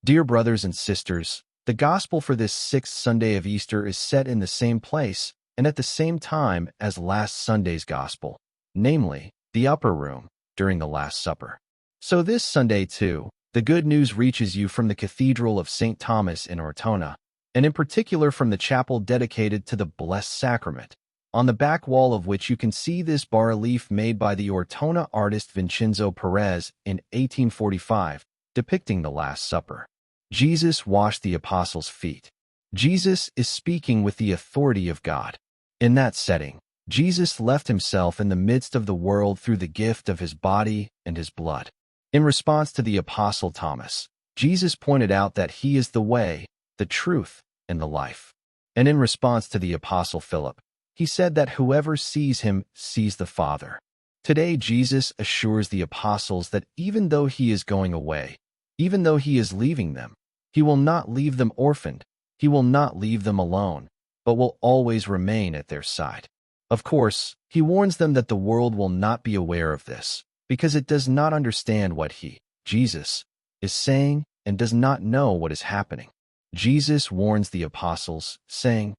Dear brothers and sisters, the Gospel for this sixth Sunday of Easter is set in the same place and at the same time as last Sunday's Gospel, namely, the upper room during the Last Supper. So this Sunday, too, the good news reaches you from the Cathedral of St. Thomas in Ortona, and in particular from the chapel dedicated to the Blessed Sacrament, on the back wall of which you can see this bas-relief made by the Ortona artist Vincenzo Perez in 1845, depicting the Last Supper. Jesus washed the apostles' feet. Jesus is speaking with the authority of God. In that setting, Jesus left himself in the midst of the world through the gift of his body and his blood. In response to the apostle Thomas, Jesus pointed out that he is the way, the truth, and the life. And in response to the apostle Philip, he said that whoever sees him sees the Father. Today, Jesus assures the apostles that even though he is going away, even though he is leaving them, he will not leave them orphaned, he will not leave them alone, but will always remain at their side. Of course, he warns them that the world will not be aware of this, because it does not understand what he, Jesus, is saying and does not know what is happening. Jesus warns the apostles, saying,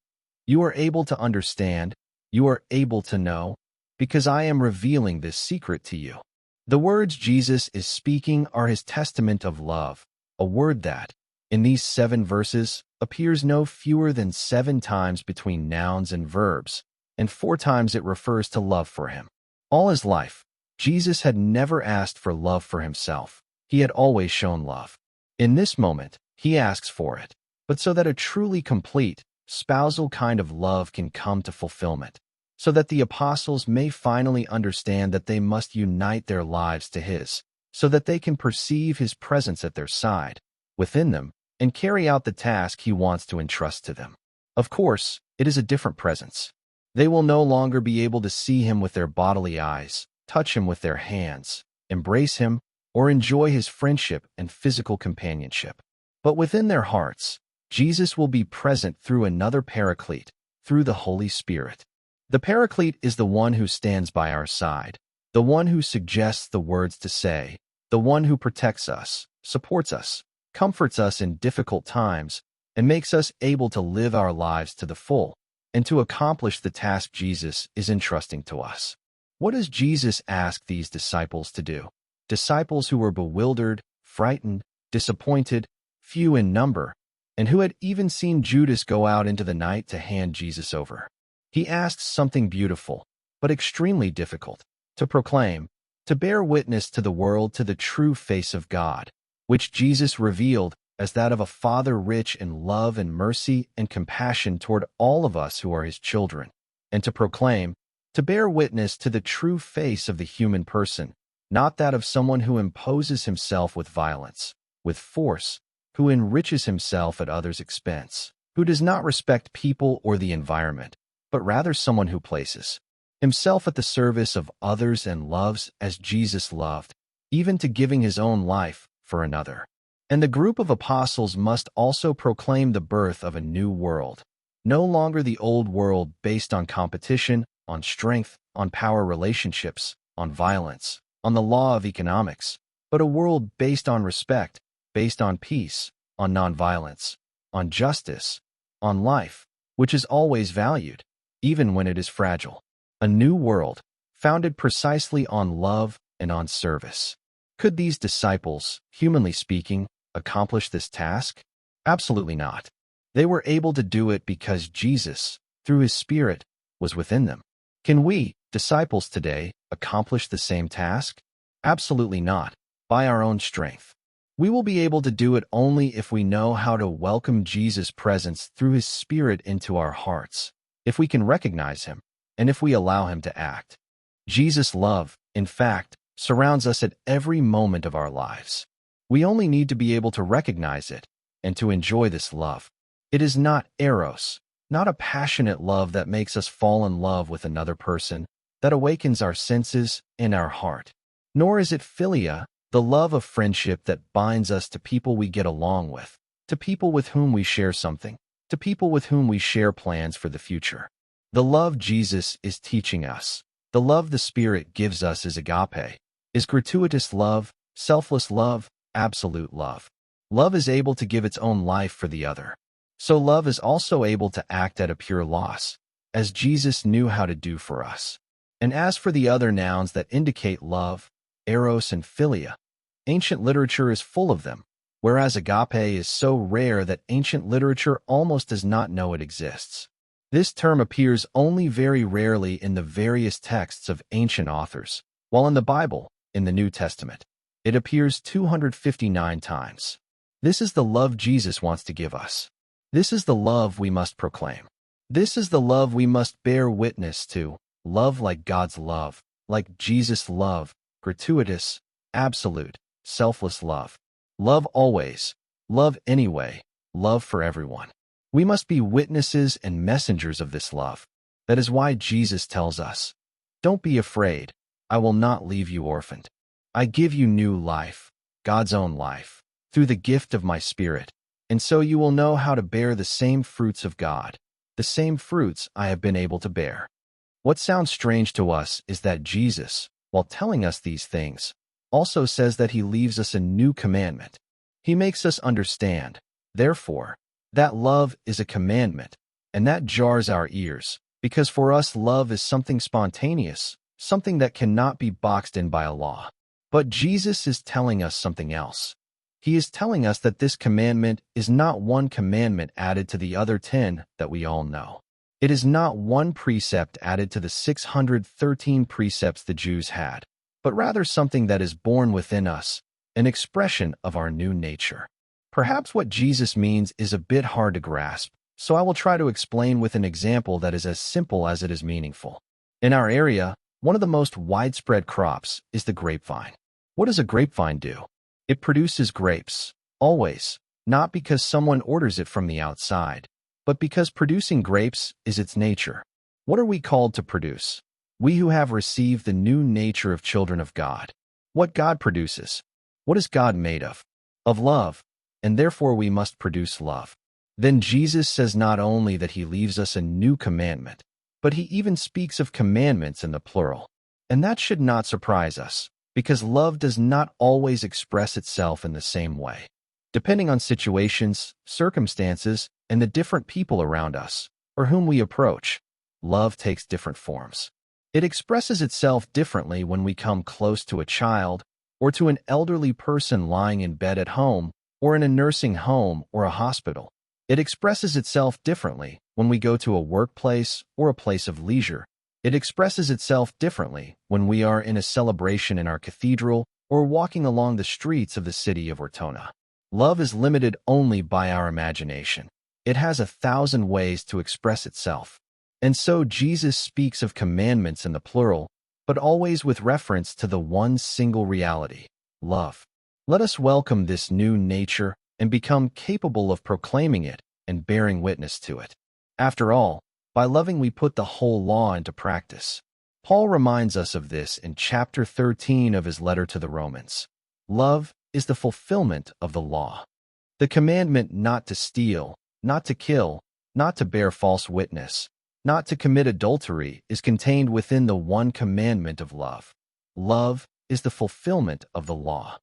"You are able to understand, you are able to know, because I am revealing this secret to you." The words Jesus is speaking are his testament of love, a word that, in these 7 verses, appears no fewer than 7 times between nouns and verbs, and 4 times it refers to love for him. All his life, Jesus had never asked for love for himself. He had always shown love. In this moment, he asks for it, but so that a truly complete, spousal kind of love can come to fulfillment, so that the apostles may finally understand that they must unite their lives to his, so that they can perceive his presence at their side, within them, and carry out the task he wants to entrust to them. Of course, it is a different presence. They will no longer be able to see him with their bodily eyes, touch him with their hands, embrace him, or enjoy his friendship and physical companionship. But within their hearts, Jesus will be present through another Paraclete, through the Holy Spirit. The Paraclete is the one who stands by our side, the one who suggests the words to say, the one who protects us, supports us, comforts us in difficult times, and makes us able to live our lives to the full, and to accomplish the task Jesus is entrusting to us. What does Jesus ask these disciples to do? Disciples who were bewildered, frightened, disappointed, few in number, and who had even seen Judas go out into the night to hand Jesus over. He asks something beautiful, but extremely difficult, to proclaim, to bear witness to the world to the true face of God, which Jesus revealed as that of a Father rich in love and mercy and compassion toward all of us who are his children, and to proclaim, to bear witness to the true face of the human person, not that of someone who imposes himself with violence, with force, who enriches himself at others' expense, who does not respect people or the environment, but rather someone who places himself at the service of others and loves as Jesus loved, even to giving his own life for another. And the group of apostles must also proclaim the birth of a new world, no longer the old world based on competition, on strength, on power relationships, on violence, on the law of economics, but a world based on respect, based on peace, on nonviolence, on justice, on life, which is always valued, even when it is fragile. A new world, founded precisely on love and on service. Could these disciples, humanly speaking, accomplish this task? Absolutely not. They were able to do it because Jesus, through his Spirit, was within them. Can we, disciples today, accomplish the same task? Absolutely not, by our own strength. We will be able to do it only if we know how to welcome Jesus' presence through his Spirit into our hearts, if we can recognize him, and if we allow him to act. Jesus' love, in fact, surrounds us at every moment of our lives. We only need to be able to recognize it and to enjoy this love. It is not eros, not a passionate love that makes us fall in love with another person, that awakens our senses and our heart. Nor is it philia, the love of friendship that binds us to people we get along with, to people with whom we share something, to people with whom we share plans for the future. The love Jesus is teaching us, the love the Spirit gives us is agape, is gratuitous love, selfless love, absolute love. Love is able to give its own life for the other. So love is also able to act at a pure loss, as Jesus knew how to do for us. And as for the other nouns that indicate love, eros and philia, ancient literature is full of them, whereas agape is so rare that ancient literature almost does not know it exists. This term appears only very rarely in the various texts of ancient authors, while in the Bible, in the New Testament, it appears 259 times. This is the love Jesus wants to give us. This is the love we must proclaim. This is the love we must bear witness to, love like God's love, like Jesus' love, gratuitous, absolute, selfless love. Love always, love anyway, love for everyone. We must be witnesses and messengers of this love. That is why Jesus tells us, "Don't be afraid, I will not leave you orphaned. I give you new life, God's own life, through the gift of my Spirit, and so you will know how to bear the same fruits of God, the same fruits I have been able to bear." What sounds strange to us is that Jesus, while telling us these things, also says that he leaves us a new commandment. He makes us understand, therefore, that love is a commandment, and that jars our ears, because for us love is something spontaneous, something that cannot be boxed in by a law. But Jesus is telling us something else. He is telling us that this commandment is not one commandment added to the other 10 that we all know. It is not one precept added to the 613 precepts the Jews had, but rather something that is born within us, an expression of our new nature. Perhaps what Jesus means is a bit hard to grasp, so I will try to explain with an example that is as simple as it is meaningful. In our area, one of the most widespread crops is the grapevine. What does a grapevine do? It produces grapes, always, not because someone orders it from the outside, but because producing grapes is its nature. What are we called to produce? We who have received the new nature of children of God. What God produces? What is God made of? Of love, and therefore we must produce love. Then Jesus says not only that he leaves us a new commandment, but he even speaks of commandments in the plural. And that should not surprise us, because love does not always express itself in the same way. Depending on situations, circumstances, and the different people around us, or whom we approach, love takes different forms. It expresses itself differently when we come close to a child, or to an elderly person lying in bed at home, or in a nursing home or a hospital. It expresses itself differently when we go to a workplace or a place of leisure. It expresses itself differently when we are in a celebration in our cathedral or walking along the streets of the city of Ortona. Love is limited only by our imagination. It has 1,000 ways to express itself. And so Jesus speaks of commandments in the plural, but always with reference to the one single reality, love. Let us welcome this new nature and become capable of proclaiming it and bearing witness to it. After all, by loving we put the whole law into practice. Paul reminds us of this in chapter 13 of his letter to the Romans. Love is the fulfillment of the law. The commandment not to steal, not to kill, not to bear false witness, not to commit adultery is contained within the one commandment of love. Love is the fulfillment of the law.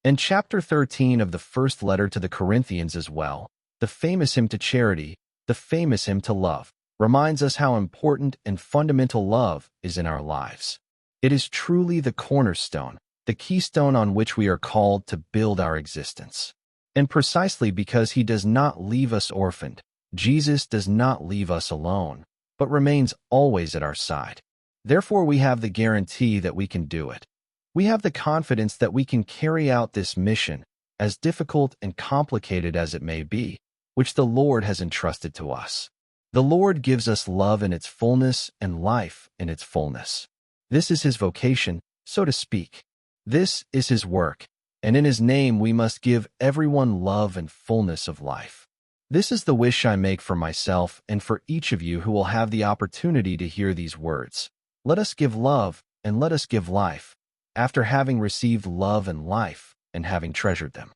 In chapter 13 of the first letter to the Corinthians as well, the famous hymn to charity, the famous hymn to love, reminds us how important and fundamental love is in our lives. It is truly the cornerstone, the keystone on which we are called to build our existence. And precisely because he does not leave us orphaned, Jesus does not leave us alone, but remains always at our side. Therefore, we have the guarantee that we can do it. We have the confidence that we can carry out this mission, as difficult and complicated as it may be, which the Lord has entrusted to us. The Lord gives us love in its fullness and life in its fullness. This is his vocation, so to speak. This is his work, and in his name we must give everyone love and fullness of life. This is the wish I make for myself and for each of you who will have the opportunity to hear these words. Let us give love, and let us give life, after having received love and life, and having treasured them.